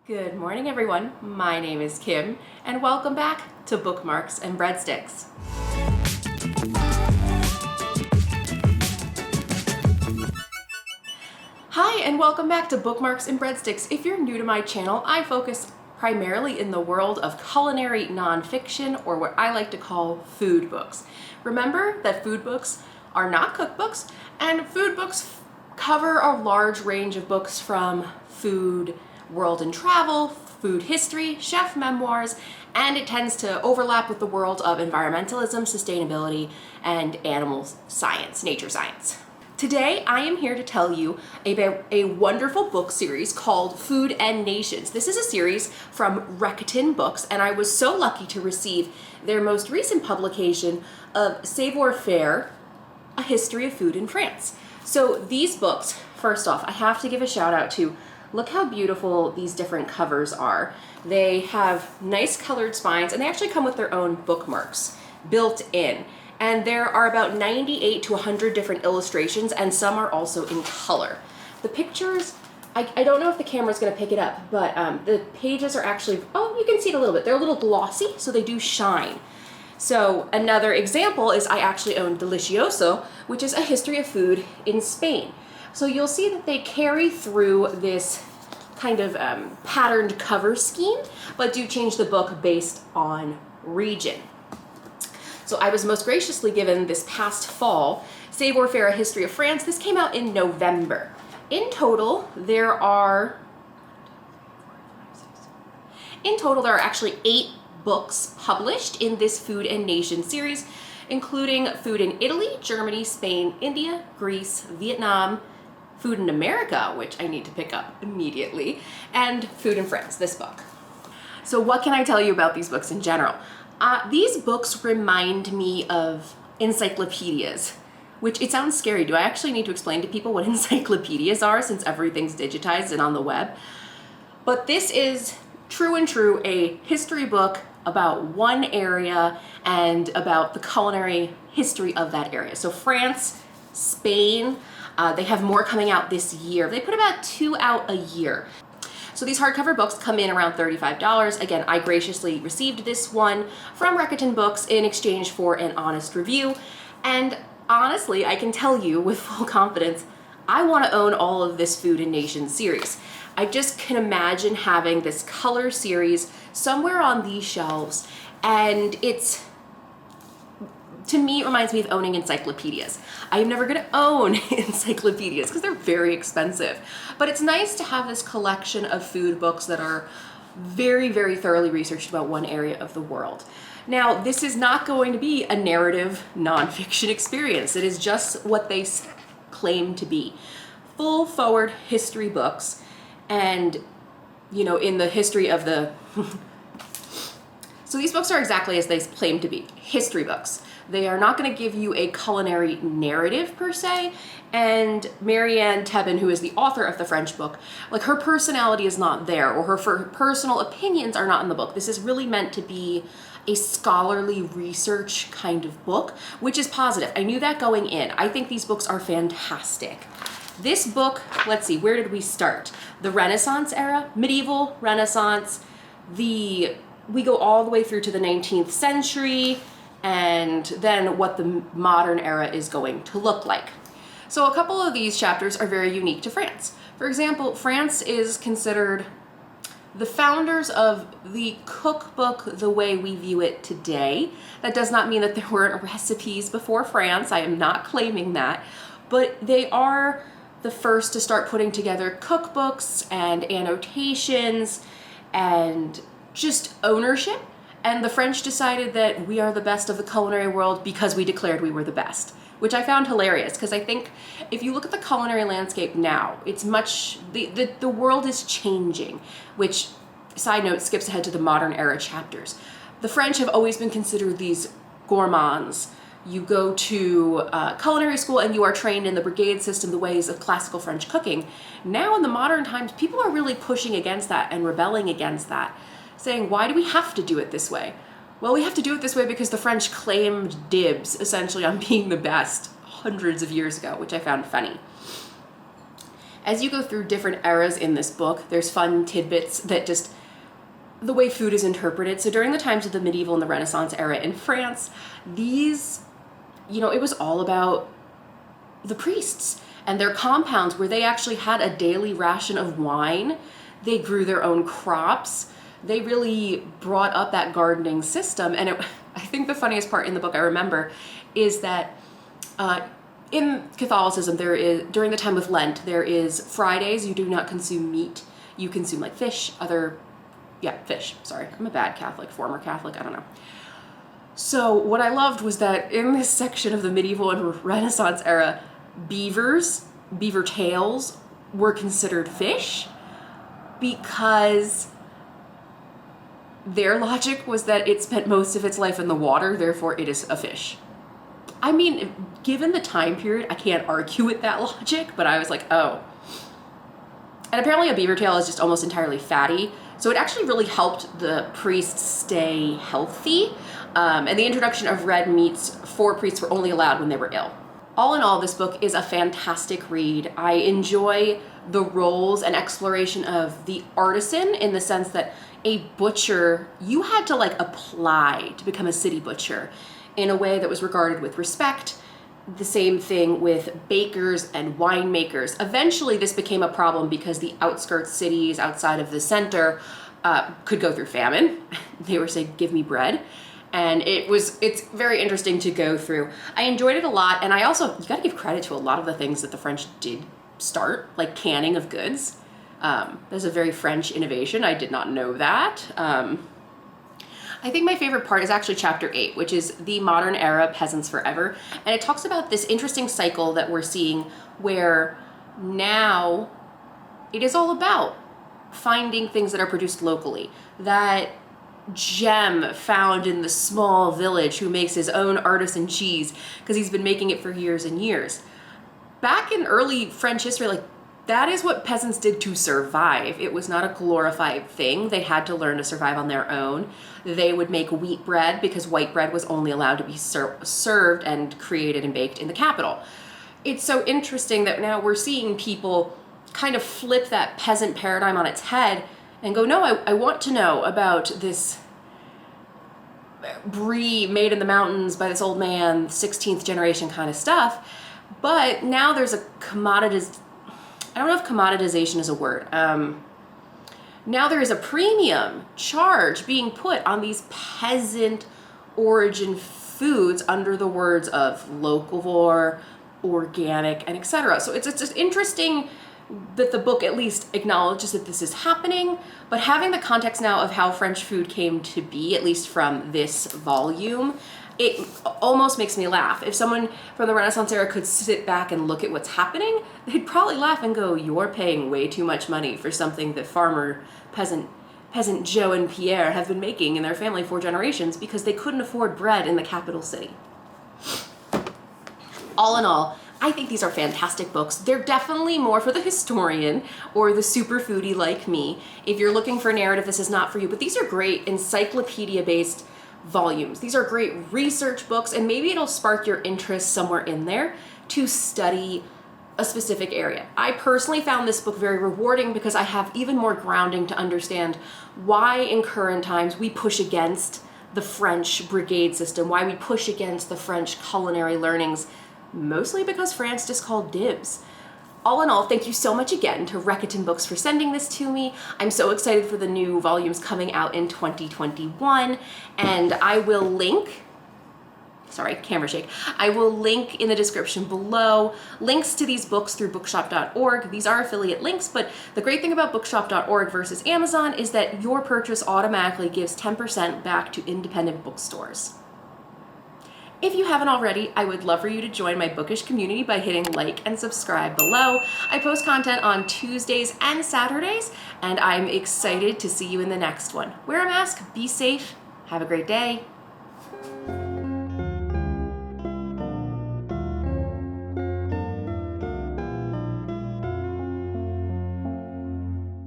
Good morning, everyone. My name is Kim, and welcome back to Bookmarks and Breadsticks. Hi, and welcome back to Bookmarks and Breadsticks. If you're new to my channel, I focus primarily in the world of culinary nonfiction, or what I like to call food books. Remember that food books are not cookbooks, and food books cover a large range of books from food, world and travel, food history, chef memoirs, and it tends to overlap with the world of environmentalism, sustainability, and animal science, nature science. Today, I am here to tell you about a wonderful book series called Food and Nations. This is a series from Reaktion Books, and I was so lucky to receive their most recent publication of Savoir-Faire, A History of Food in France. So these books, first off, I have to give a shout out to, look how beautiful these different covers are. They have nice colored spines, and they actually come with their own bookmarks built in. And there are about 98 to 100 different illustrations, and some are also in color. The pictures, I don't know if the camera's gonna pick it up, but the pages are actually, oh, you can see it a little bit. They're a little glossy, so they do shine. So another example is I actually own Delicioso, which is a history of food in Spain. So you'll see that they carry through this kind of patterned cover scheme, but do change the book based on region. So I was most graciously given this past fall, Savoir-Faire, A History of France. This came out in November. In total, there are actually 8 books published in this Food and Nation series, including Food in Italy, Germany, Spain, India, Greece, Vietnam, Food in America, which I need to pick up immediately, and Food in France, this book. So what can I tell you about these books in general? These books remind me of encyclopedias, which it sounds scary. Do I actually need to explain to people what encyclopedias are since everything's digitized and on the web? But this is true and true a history book about one area and about the culinary history of that area. So France, Spain, they have more coming out this year. They put about 2 out a year. So these hardcover books come in around $35. Again, I graciously received this one from Reaktion Books in exchange for an honest review. And honestly, I can tell you with full confidence, I want to own all of this Food and Nation series. I just can imagine having this color series somewhere on these shelves, and to me, it reminds me of owning encyclopedias. I am never gonna own encyclopedias because they're very expensive. But it's nice to have this collection of food books that are very, very thoroughly researched about one area of the world. Now, this is not going to be a narrative nonfiction experience. It is just what they claim to be. Full forward history books, and in the history of the so these books are exactly as they claim to be, history books. They are not going to give you a culinary narrative per se, and Marianne Tebben, who is the author of the French book, like, her personality is not there, or her personal opinions are not in the book. This is really meant to be a scholarly research kind of book, which is positive. I knew that going in. I think these books are fantastic. This book, let's see, where did we start? The Renaissance era, medieval, Renaissance, we go all the way through to the 19th century, and then what the modern era is going to look like. So a couple of these chapters are very unique to France. For example, France is considered the founders of the cookbook the way we view it today. That does not mean that there weren't recipes before France. I am not claiming that. But they are the first to start putting together cookbooks and annotations and just ownership. And the French decided that we are the best of the culinary world because we declared we were the best, which I found hilarious, because I think if you look at the culinary landscape now, it's the world is changing, which, side note, skips ahead to the modern era chapters. The French have always been considered these gourmands. You go to culinary school and you are trained in the brigade system, the ways of classical French cooking. Now in the modern times, people are really pushing against that and rebelling against that, saying, why do we have to do it this way? Well, we have to do it this way because the French claimed dibs, essentially, on being the best hundreds of years ago, which I found funny. As you go through different eras in this book, there's fun tidbits that just the way food is interpreted. So during the times of the medieval and the Renaissance era in France, these, it was all about the priests and their compounds where they actually had a daily ration of wine. They grew their own crops. They really brought up that gardening system. And I think the funniest part in the book I remember is that in Catholicism, there is, during the time of Lent, there is Fridays, you do not consume meat. You consume like fish, fish. Sorry, I'm a bad Catholic, former Catholic, I don't know. So what I loved was that in this section of the medieval and Renaissance era, beaver tails were considered fish because their logic was that it spent most of its life in the water, therefore it is a fish. I mean, given the time period, I can't argue with that logic, but I was like, oh. And apparently a beaver tail is just almost entirely fatty, so it actually really helped the priests stay healthy. And the introduction of red meats for priests were only allowed when they were ill. All in all, this book is a fantastic read. I enjoy the roles and exploration of the artisan in the sense that a butcher, you had to like apply to become a city butcher in a way that was regarded with respect. The same thing with bakers and winemakers. Eventually this became a problem because the outskirts cities outside of the center could go through famine. They were saying, give me bread. And it's very interesting to go through. I enjoyed it a lot. And you gotta give credit to a lot of the things that the French did start, like canning of goods. That's a very French innovation. I did not know that. I think my favorite part is actually chapter 8, which is the modern era peasants forever. And it talks about this interesting cycle that we're seeing where now it is all about finding things that are produced locally. That gem found in the small village who makes his own artisan cheese because he's been making it for years and years. Back in early French history, like that is what peasants did to survive. It was not a glorified thing. They had to learn to survive on their own. They would make wheat bread because white bread was only allowed to be served and created and baked in the capital. It's so interesting that now we're seeing people kind of flip that peasant paradigm on its head and go, no, I want to know about this brie made in the mountains by this old man, 16th generation kind of stuff. But now there's a I don't know if commoditization is a word. Now there is a premium charge being put on these peasant origin foods under the words of locavore, organic, and etc. So it's just interesting that the book at least acknowledges that this is happening, but having the context now of how French food came to be, at least from this volume, it almost makes me laugh. If someone from the Renaissance era could sit back and look at what's happening, they'd probably laugh and go, you're paying way too much money for something that peasant Joe and Pierre have been making in their family for generations because they couldn't afford bread in the capital city. All in all, I think these are fantastic books. They're definitely more for the historian or the super foodie like me. If you're looking for a narrative, this is not for you, but these are great encyclopedia-based volumes. These are great research books, and maybe it'll spark your interest somewhere in there to study a specific area. I personally found this book very rewarding because I have even more grounding to understand why in current times we push against the French brigade system, why we push against the French culinary learnings, mostly because France just called dibs. All in all, thank you so much again to Reaktion Books for sending this to me. I'm so excited for the new volumes coming out in 2021, and I will link, camera shake. I will link in the description below links to these books through bookshop.org. These are affiliate links, but the great thing about bookshop.org versus Amazon is that your purchase automatically gives 10% back to independent bookstores. If you haven't already, I would love for you to join my bookish community by hitting like and subscribe below. I post content on Tuesdays and Saturdays, and I'm excited to see you in the next one. Wear a mask, be safe, have a great day.